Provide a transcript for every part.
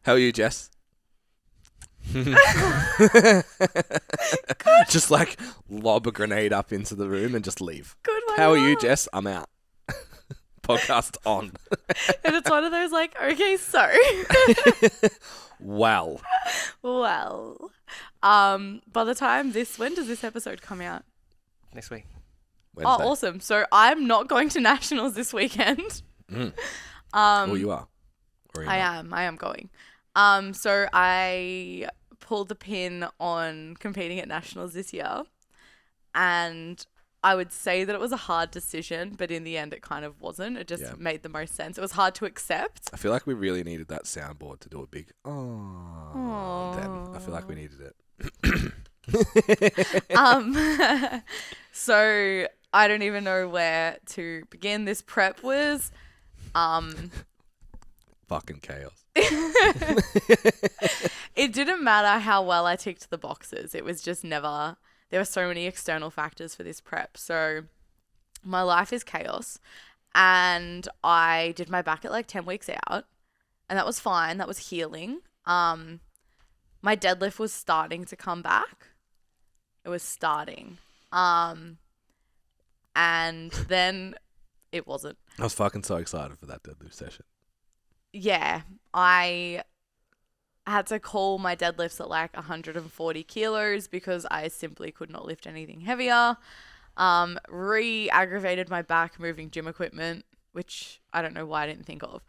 How are you, Jess? Just like lob a grenade up into the room and just leave. Good one. How are you, Jess? I'm out. Podcast on. And it's one of those like, okay, so. Wow. Well, by the time when does this episode come out? Next week. Wednesday. Oh, awesome. So I'm not going to nationals this weekend. Oh, you are? Or you're I not? am going. So I pulled the pin on competing at nationals this year, and I would say that it was a hard decision, but in the end it kind of wasn't. It just made the most sense. It was hard to accept. I feel like we really needed that soundboard to do a big then. I feel like we needed it. So I don't even know where to begin. This prep was Fucking chaos. it didn't matter how well I ticked the boxes. It was just never, there were so many external factors for this prep. So my life is chaos, and I did my back at like 10 weeks out, and that was fine. That was healing. My deadlift was starting to come back. It was starting. And then it wasn't. I was fucking so excited for that deadlift session. Yeah, I had to call my deadlifts at like 140 kilos because I simply could not lift anything heavier. Re-aggravated my back moving gym equipment, which I don't know why I didn't think of.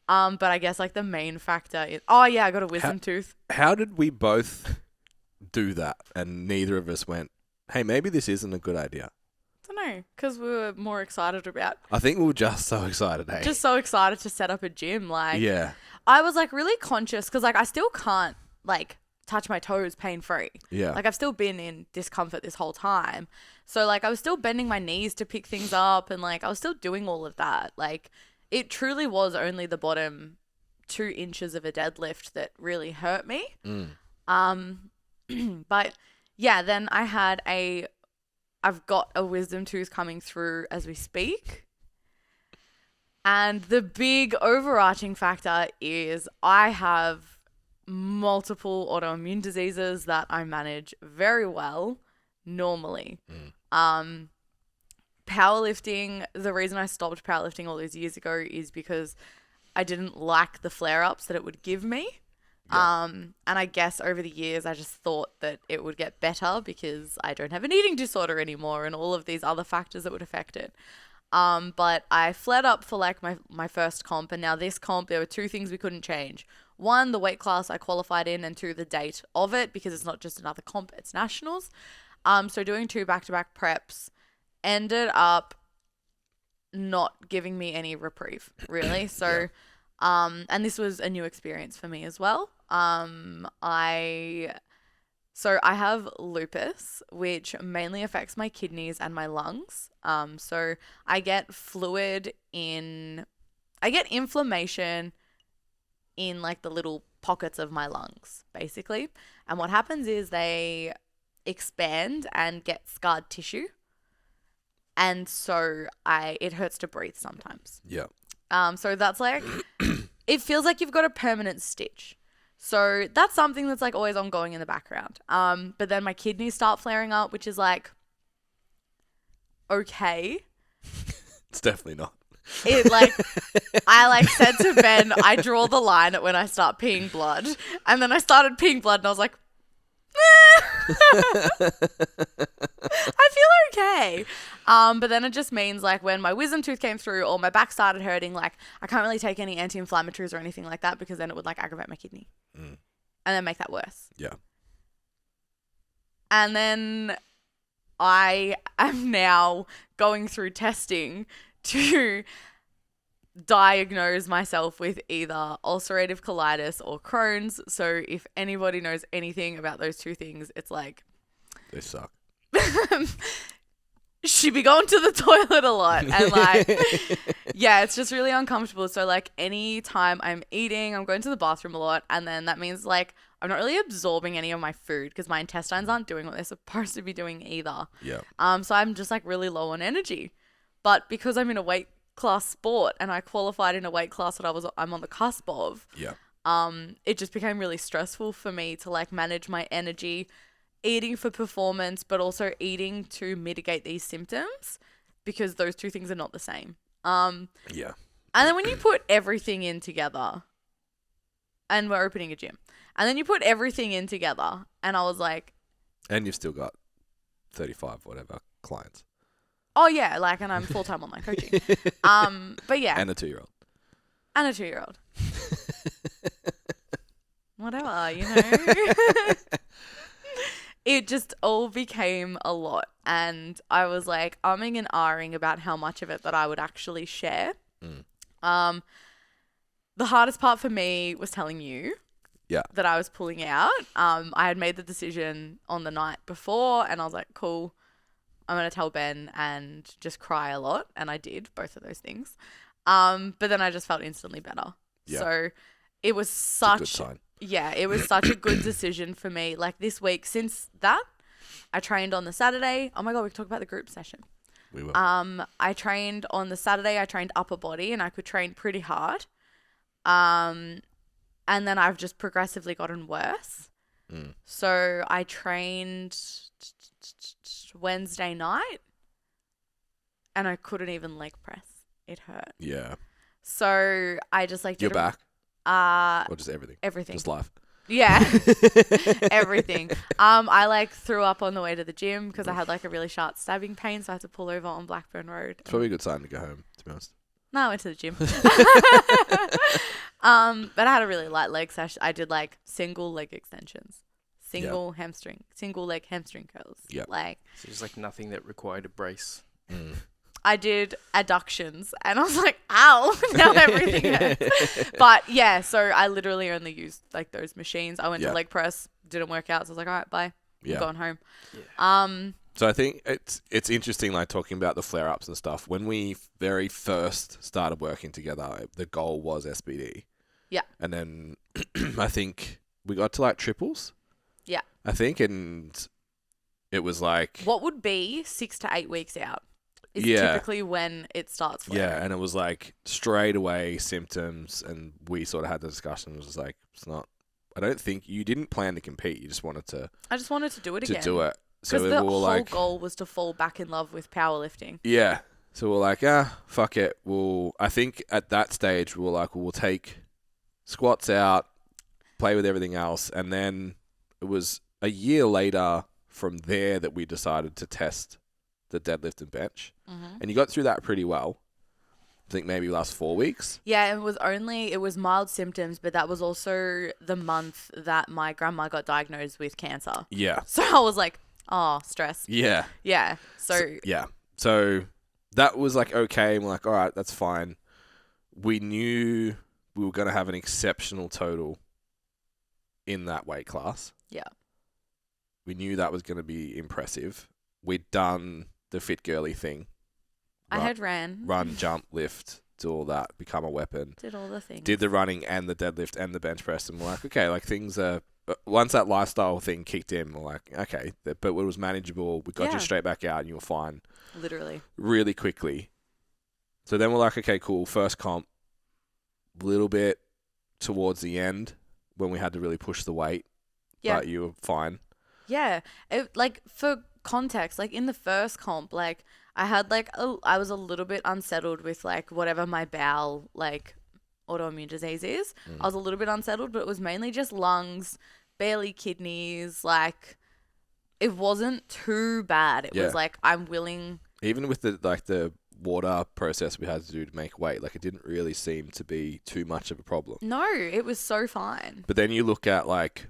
But I guess like the main factor is, I got a wisdom tooth. How did we both do that and neither of us went, hey, maybe this isn't a good idea? I don't know, because we were more excited about. I think we were just so excited, hey? Just so excited to set up a gym. Like, yeah. I was like really conscious because like I still can't like touch my toes pain free. Yeah. Like I've still been in discomfort this whole time. So like I was still bending my knees to pick things up, and like I was still doing all of that. Like it truly was only the bottom 2 inches of a deadlift that really hurt me. But yeah, then I've got a wisdom tooth coming through as we speak. And the big overarching factor is I have multiple autoimmune diseases that I manage very well normally. Powerlifting, the reason I stopped powerlifting all those years ago is because I didn't like the flare-ups that it would give me. Yeah. And I guess over the years I just thought that it would get better because I don't have an eating disorder anymore and all of these other factors that would affect it. But I flared up for like my first comp, and now this comp, there were 2 things we couldn't change. 1, the weight class I qualified in, and 2, the date of it, because it's not just another comp, it's nationals. So doing 2 back-to-back preps ended up not giving me any reprieve, really. So, and this was a new experience for me as well. I have lupus, which mainly affects my kidneys and my lungs. So I get inflammation in like the little pockets of my lungs, basically. And what happens is they expand and get scarred tissue. And so it hurts to breathe sometimes. Yeah. So that's like, it feels like you've got a permanent stitch. So that's something that's like always ongoing in the background. But then my kidneys start flaring up, which is like, okay. It's definitely not. It like, I like said to Ben, I draw the line at when I start peeing blood. And then I started peeing blood and I was like, I feel okay. But then it just means like when my wisdom tooth came through or my back started hurting, like I can't really take any anti-inflammatories or anything like that because then it would like aggravate my kidney and then make that worse. Yeah. And then I am now going through testing to diagnose myself with either ulcerative colitis or Crohn's. So if anybody knows anything about those 2 things, it's like They suck. she be going to the toilet a lot and like yeah, it's just really uncomfortable. So like any time I'm eating, I'm going to the bathroom a lot, and then that means like I'm not really absorbing any of my food because my intestines aren't doing what they're supposed to be doing either. Yeah. So I'm just like really low on energy. But because I'm in a weight class sport and I qualified in a weight class that I'm on the cusp of, Yeah. it just became really stressful for me to like manage my energy, eating for performance, but also eating to mitigate these symptoms because those two things are not the same. Yeah. And then when you put everything in together, and we're opening a gym, and then you put everything in together, and I was like, And you've still got 35 whatever clients. oh yeah, like, and I'm full-time online coaching. But yeah. And a 2-year-old. And a 2-year-old. Whatever, you know. It just all became a lot. And I was like umming and ahhing about how much of it that I would actually share. The hardest part for me was telling you that I was pulling out. I had made the decision on the night before and I was like, cool, I'm going to tell Ben and just cry a lot. And I did both of those things. But then I just felt instantly better. Yeah. So it was such, it was such a good decision for me. Like this week, since that, I trained on the Saturday. Oh my God, we can talk about the group session. We will. I trained on the Saturday. I trained upper body and I could train pretty hard. And then I've just progressively gotten worse. So I trained Wednesday night and I couldn't even leg press. It hurt. Yeah. So I just like You're back? Or just everything? Everything. Just life? Yeah. Everything. I like threw up on the way to the gym because I had like a really sharp stabbing pain, so I had to pull over on Blackburn Road. It's probably a good sign to go home, to be honest. No, I went to the gym. But I had a really light leg session. I did like single leg extensions, single leg hamstring curls. Yeah. Like So just like nothing that required a brace. I did adductions and I was like, ow, now everything hurts. But yeah, so I literally only used like those machines. I went to leg press, didn't work out. So I was like, all right, bye. I'm going home. Yeah. So I think it's interesting, like talking about the flare-ups and stuff. When we very first started working together, the goal was SBD. Yeah. And then I think we got to like triples. Yeah. I think, and it was like... What would be 6 to 8 weeks out is typically when it starts flaring. Yeah, and it was like straight away symptoms, and we sort of had the discussion. It was just like, it's not... I don't think... You didn't plan to compete. You just wanted to... I just wanted to do it again. To do it. So because the we were whole like, goal was to fall back in love with powerlifting. Yeah. So we're like, fuck it. I think at that stage, we were like, we'll take squats out, play with everything else. And then it was a year later from there that we decided to test the deadlift and bench. Mm-hmm. And you got through that pretty well. I think maybe last 4 weeks. Yeah, it was mild symptoms, but that was also the month that my grandma got diagnosed with cancer. Yeah. So I was like, oh, stress. Yeah. Yeah. So that was like, okay. And we're like, all right, that's fine. We knew we were going to have an exceptional total in that weight class. Yeah. We knew that was going to be impressive. We'd done the fit girly thing. I had ran. Run, jump, lift, do all that, become a weapon. Did all the things. Did the running and the deadlift and the bench press. And we're like, okay, like things are... Once that lifestyle thing kicked in, we're like, okay, but it was manageable. We got you straight back out and you were fine. Literally. Really quickly. So then we're like, okay, cool. First comp, little bit towards the end when we had to really push the weight. Yeah. But you were fine. Yeah. Like, for context, like in the first comp, like I had like, I was a little bit unsettled with like whatever my bowel, like, autoimmune disease is. I was a little bit unsettled, but it was mainly just lungs, barely kidneys. Like, it wasn't too bad. It was like, I'm willing. Even with the water process we had to do to make weight, like it didn't really seem to be too much of a problem. No, it was so fine. But then you look at like,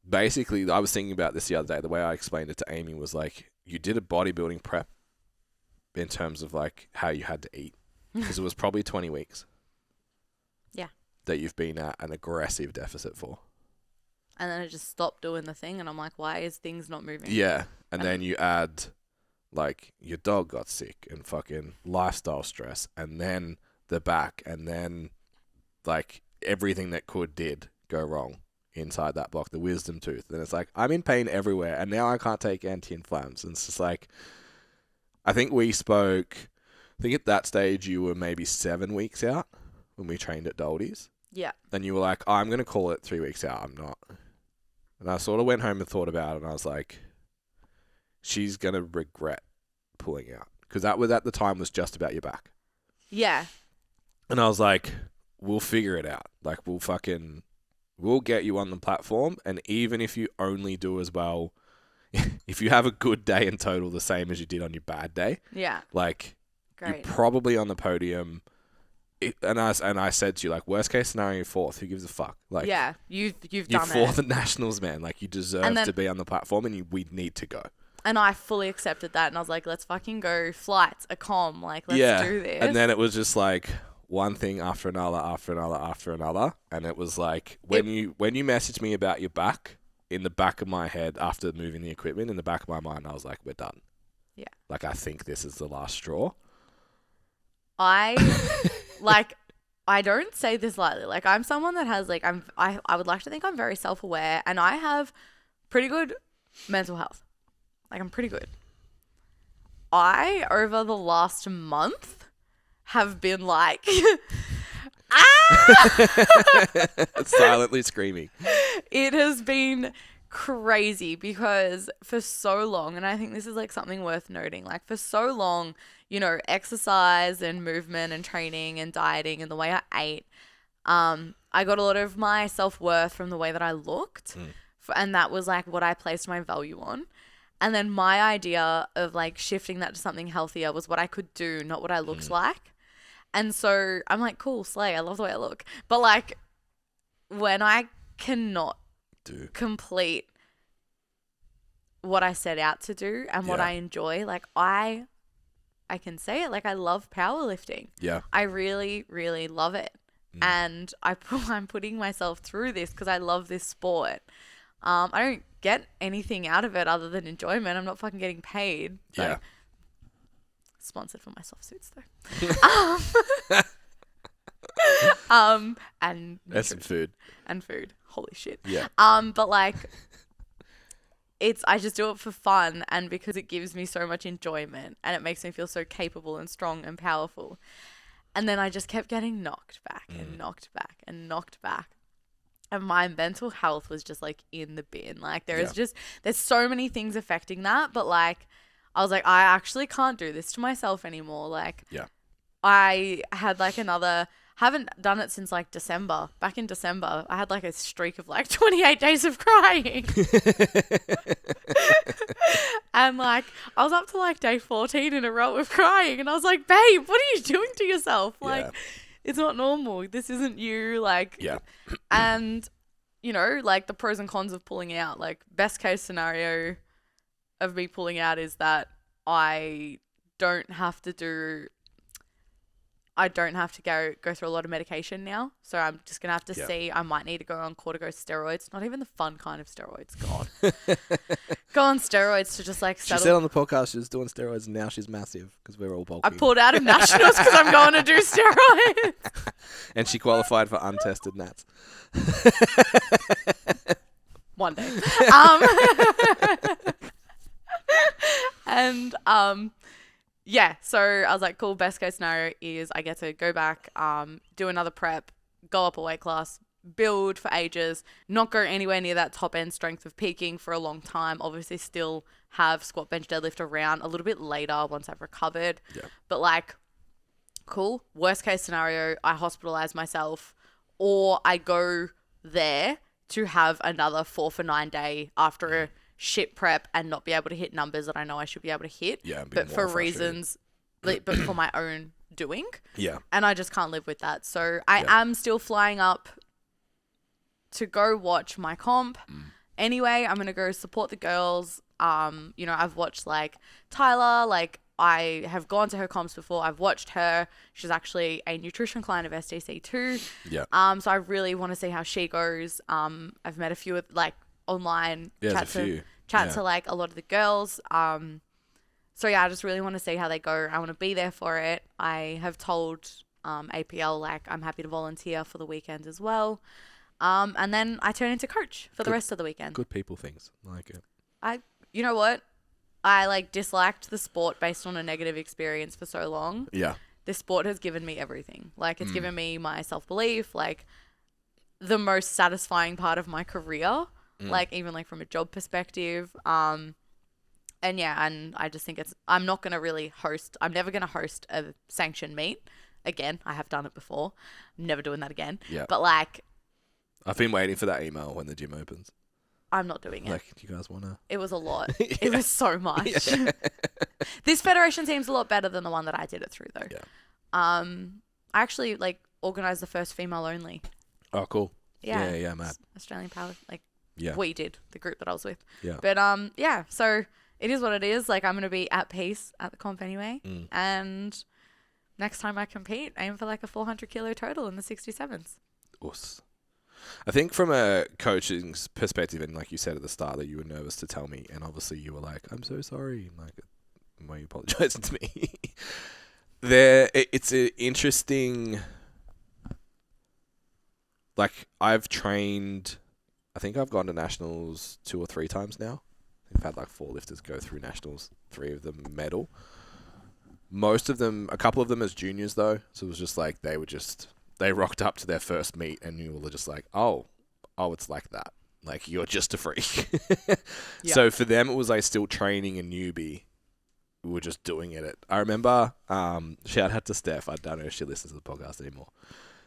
basically, I was thinking about this the other day. The way I explained it to Amy was like, you did a bodybuilding prep in terms of like how you had to eat. Because it was probably 20 weeks. Yeah. That you've been at an aggressive deficit for. And then I just stopped doing the thing and I'm like, why is things not moving? Yeah. And then you add, like, your dog got sick and fucking lifestyle stress. And then the back. And then, like, everything that did go wrong inside that block. The wisdom tooth. And it's like, I'm in pain everywhere. And now I can't take anti-inflammatories. And it's just like, I think we spoke... I think at that stage you were maybe 7 weeks out when we trained at Doldy's. Yeah. And you were like, oh, I'm going to call it 3 weeks out. I'm not. And I sort of went home and thought about it, and I was like, she's going to regret pulling out. Because that was, at the time, was just about your back. Yeah. And I was like, we'll figure it out. Like, we'll get you on the platform. And even if you only do as well, if you have a good day in total, the same as you did on your bad day, Yeah. like, Great. you're probably on the podium. And I said to you, like, worst case scenario, 4th. Who gives a fuck? Like, yeah, you've you're done 4th it. at Nationals, man. Like, you deserve to be on the platform, and we need to go. And I fully accepted that, and I was like, let's fucking go. Flights, a comm, like, let's do this. And then it was just like one thing after another, after another, after another, and it was like when you messaged me about your back, in the back of my head after moving the equipment, in the back of my mind, I was like, we're done. Yeah. Like, I think this is the last straw. I don't say this lightly. Like, I'm someone that has, like, I would like to think I'm very self-aware, and I have pretty good mental health. Like, I'm pretty good. I, over the last month, have been like, Silently screaming. It has been crazy because for so long, and I think this is like something worth noting, like for so long, you know, exercise and movement and training and dieting and the way I ate, I got a lot of my self-worth from the way that I looked. And that was like what I placed my value on. And then my idea of like shifting that to something healthier was what I could do, not what I looked like. And so I'm like, cool, slay. I love the way I look. But like when I cannot complete what I set out to do and what I enjoy, like I can say it, like I love powerlifting. Yeah. I really, really love it. And I'm putting myself through this because I love this sport. I don't get anything out of it other than enjoyment. I'm not fucking getting paid. So. Yeah. Sponsored for my soft suits though. And That's some food. And food. Holy shit. Yeah. But like I just do it for fun and because it gives me so much enjoyment and it makes me feel so capable and strong and powerful. And then I just kept getting knocked back and knocked back and knocked back. And my mental health was just like in the bin. Like there's so many things affecting that. But like, I was like, I actually can't do this to myself anymore. Like, I had like haven't done it since like December. Back in December, I had like a streak of like 28 days of crying. And like, I was up to like day 14 in a row of crying. And I was like, babe, what are you doing to yourself? Like, it's not normal. This isn't you. Like, and you know, like the pros and cons of pulling out, like best case scenario of me pulling out is that I don't have to go through a lot of medication now. So I'm just going to have to see, I might need to go on corticosteroids, not even the fun kind of steroids, God. Go on steroids to just like settle. She said on the podcast she was doing steroids and now she's massive because we're all bulky. I pulled out of nationals because I'm going to do steroids. And she qualified for untested nats. One day. And so I was like, cool, best case scenario is I get to go back, do another prep, go up a weight class, build for ages, not go anywhere near that top end strength of peaking for a long time. Obviously still have squat, bench, deadlift around a little bit later once I've recovered. Yeah. But like, cool, worst case scenario, I hospitalize myself or I go there to have another 4 for 9 day after a shit prep and not be able to hit numbers that I know I should be able to hit. Yeah, but for reasons, but for my own doing. Yeah. And I just can't live with that. So I am still flying up to go watch my comp. Anyway, I'm going to go support the girls. You know, I've watched like Tyler, like I have gone to her comps before. I've watched her. She's actually a nutrition client of STC too. Yeah. So I really want to see how she goes. I've met a few like online chat to like a lot of the girls. So yeah, I just really want to see how they go. I want to be there for it. I have told APL like I'm happy to volunteer for the weekend as well. And then I turn into coach for the rest of the weekend. Good people things. I like it. You know what? I like disliked the sport based on a negative experience for so long. Yeah. This sport has given me everything. Like it's given me my self-belief. Like the most satisfying part of my career, like even like from a job perspective. And I just think I'm never going to host a sanctioned meet again. I have done it before. I'm never doing that again. Yeah. But like, I've been waiting for that email when the gym opens. I'm not doing it. Like, do you guys want to? It was a lot. It was so much. Yeah. This federation seems a lot better than the one that I did it through, though. Yeah. I actually like organized the first female only. Oh, cool. Yeah. Yeah, mad. Australian Power, like, Yeah. we did, the group that I was with. Yeah. But yeah. So it is what it is. Like, I'm gonna be at peace at the comp anyway, and next time I compete, aim for like a 400 kilo total in the 67s. Us. I think from a coaching perspective, and like you said at the start that you were nervous to tell me, and obviously you were like, "I'm so sorry," like, why are you apologizing to me? It's an interesting. Like, I've trained, I think I've gone to nationals 2 or 3 times now. I've had like 4 lifters go through nationals, 3 of them medal. Most of them, a couple of them as juniors though. So it was just like, they rocked up to their first meet and you were just like, oh, it's like that. Like, you're just a freak. Yeah. So for them, it was like still training a newbie. We were just doing it. I remember, shout out to Steph. I don't know if she listens to the podcast anymore.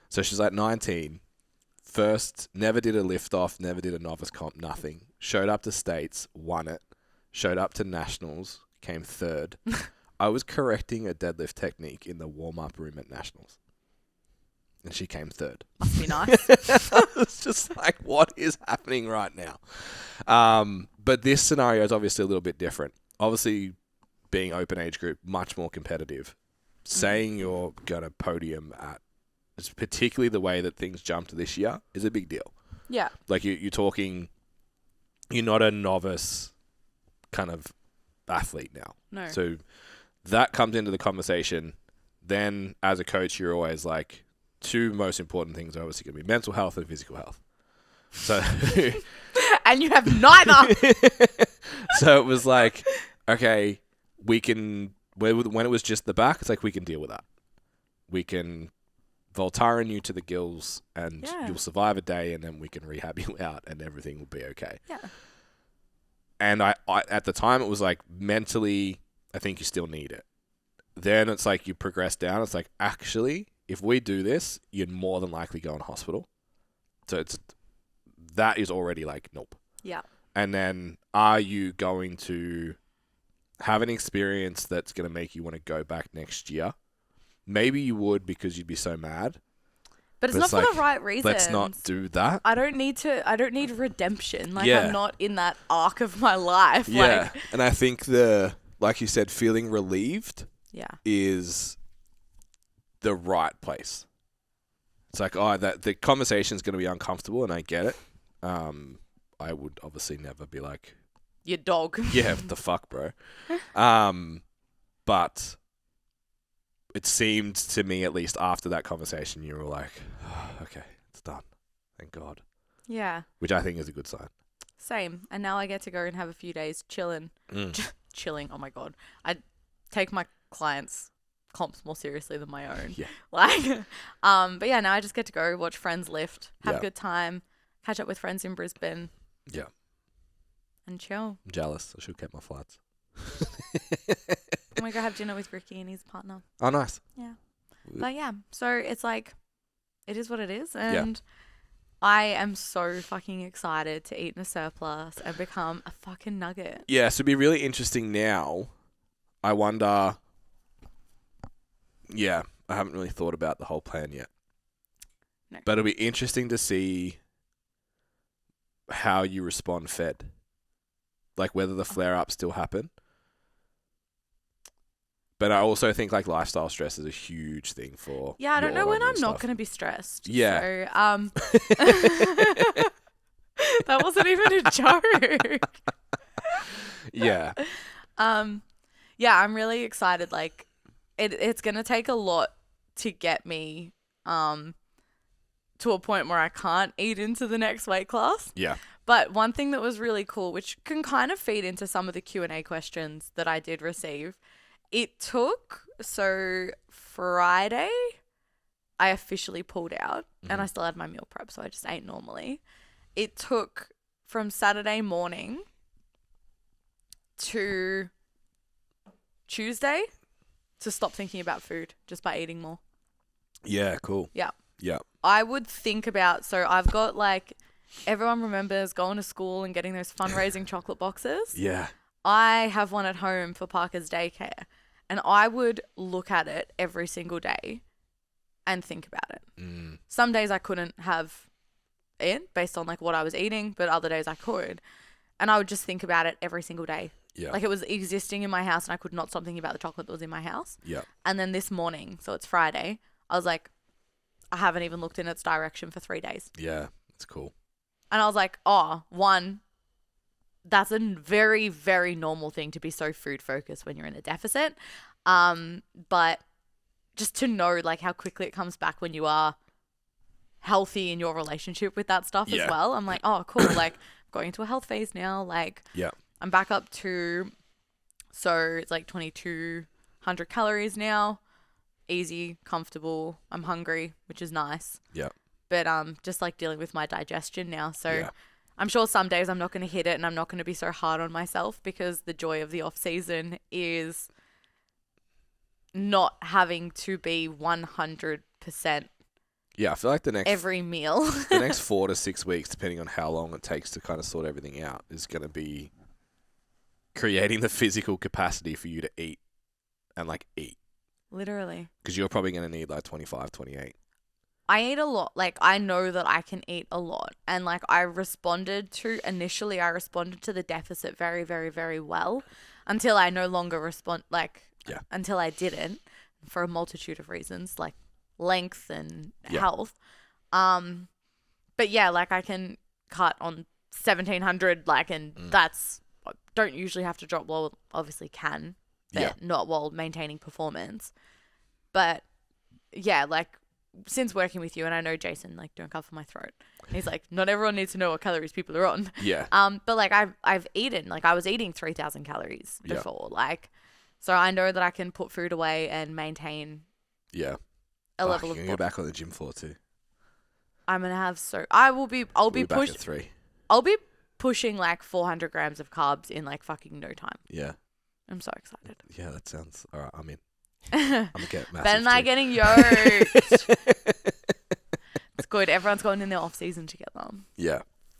So she's like 19. First, never did a lift off, never did a novice comp, nothing. Showed up to states, won it. Showed up to nationals, came 3rd. I was correcting a deadlift technique in the warm-up room at nationals. And she came 3rd. Must be nice. I was just like, what is happening right now? But this scenario is obviously a little bit different. Obviously, being open age group, much more competitive. Saying you're going to podium at, particularly the way that things jumped this year, is a big deal. Yeah. Like, you're talking, you're not a novice kind of athlete now. No. So that comes into the conversation. Then as a coach, you're always like, 2 most important things are obviously going to be mental health and physical health. So, and you have neither. So it was like, okay, we can, when it was just the back, it's like, we can deal with that. We can Voltaren you to the gills and you'll survive a day and then we can rehab you out and everything will be okay. Yeah. And I at the time, it was like, mentally, I think you still need it. Then it's like, you progress down. It's like, actually, if we do this, you'd more than likely go in hospital. So that is already like, nope. Yeah. And then, are you going to have an experience that's going to make you want to go back next year? Maybe you would, because you'd be so mad. But it's not for the right reasons. Let's not do that. I don't need redemption. Like, Yeah. I'm not in that arc of my life. Yeah. Like, And I think like you said, feeling relieved is the right place. It's like, that the conversation's going to be uncomfortable, and I get it. I would obviously never be like, your dog. yeah, what the fuck, bro? But it seemed to me, at least after that conversation, you were like, oh, okay, it's done. Thank God. Yeah. Which I think is a good sign. Same. And now I get to go and have a few days chilling. Chilling. Oh my God. I take my clients' comps more seriously than my own. Yeah. Like, but yeah, now I just get to go watch friends lift, have a good time, catch up with friends in Brisbane. Yeah. And chill. I'm jealous. I should have kept my flights. I'm going to go have dinner with Ricky and his partner. Oh, nice. Yeah. But yeah, so it's like, it is what it is. And I am so fucking excited to eat in a surplus and become a fucking nugget. Yeah, so it'd be really interesting now. I wonder... Yeah, I haven't really thought about the whole plan yet. No. But it'll be interesting to see how you respond fed. Like, whether the flare-ups still happen. But I also think, like, lifestyle stress is a huge thing for... Yeah, I don't know when I'm stuff. not going to be stressed. Yeah. So, that wasn't even a joke. Yeah. Yeah, I'm really excited. Like, it's going to take a lot to get me to a point where I can't eat into the next weight class. Yeah. But one thing that was really cool, which can kind of feed into some of the Q&A questions that I did receive, it took, so Friday, I officially pulled out and I still had my meal prep, so I just ate normally. It took from Saturday morning to Tuesday to stop thinking about food just by eating more. Yeah, cool. Yeah. Yeah. I would think about, so I've got like, everyone remembers going to school and getting those fundraising chocolate boxes. Yeah. I have one at home for Parker's daycare, and I would look at it every single day and think about it. Some days I couldn't have it based on like what I was eating, but other days I could. And I would just think about it every single day. Yeah. Like it was existing in my house and I could not stop thinking about the chocolate that was in my house. Yeah. And then this morning, so it's Friday, I was like, I haven't even looked in its direction for 3 days. Yeah. It's cool. And I was like, one, that's a very, very normal thing to be so food focused when you're in a deficit. But just to know like how quickly it comes back when you are healthy in your relationship with that stuff as well. I'm like, oh, cool. Like going into a health phase now. Like I'm back up to, so it's like 2,200 calories now. Easy, comfortable. I'm hungry, which is nice. Yeah. But just like dealing with my digestion now. So I'm sure some days I'm not going to hit it and I'm not going to be so hard on myself, because the joy of the off season is not having to be 100% Yeah, I feel like the next every meal. the next 4 to 6 weeks, depending on how long it takes to kind of sort everything out, is going to be creating the physical capacity for you to eat and like eat. Literally. Because you're probably going to need like 25, 28. I eat a lot. Like I know that I can eat a lot. And like initially I responded to the deficit very, very, very well until I no longer until I didn't, for a multitude of reasons, like length and health. But yeah, like I can cut on 1,700, like, and that's, don't usually have to drop, well, obviously can, but not while maintaining performance. But yeah, like since working with you, and I know Jason, like, don't cover my throat. He's like, not everyone needs to know what calories people are on. Yeah. But like I've eaten, like I was eating 3,000 calories before, like, so I know that I can put food away and maintain a level of you're back on the gym floor too. I'm gonna have I'll be back at 3. I'll be pushing like 400 grams of carbs in like fucking no time. Yeah. I'm so excited. Yeah, that sounds all right. I'm in. I'm gonna get massive. Ben and I getting yoked. It's good. Everyone's going in their off season together. Yeah.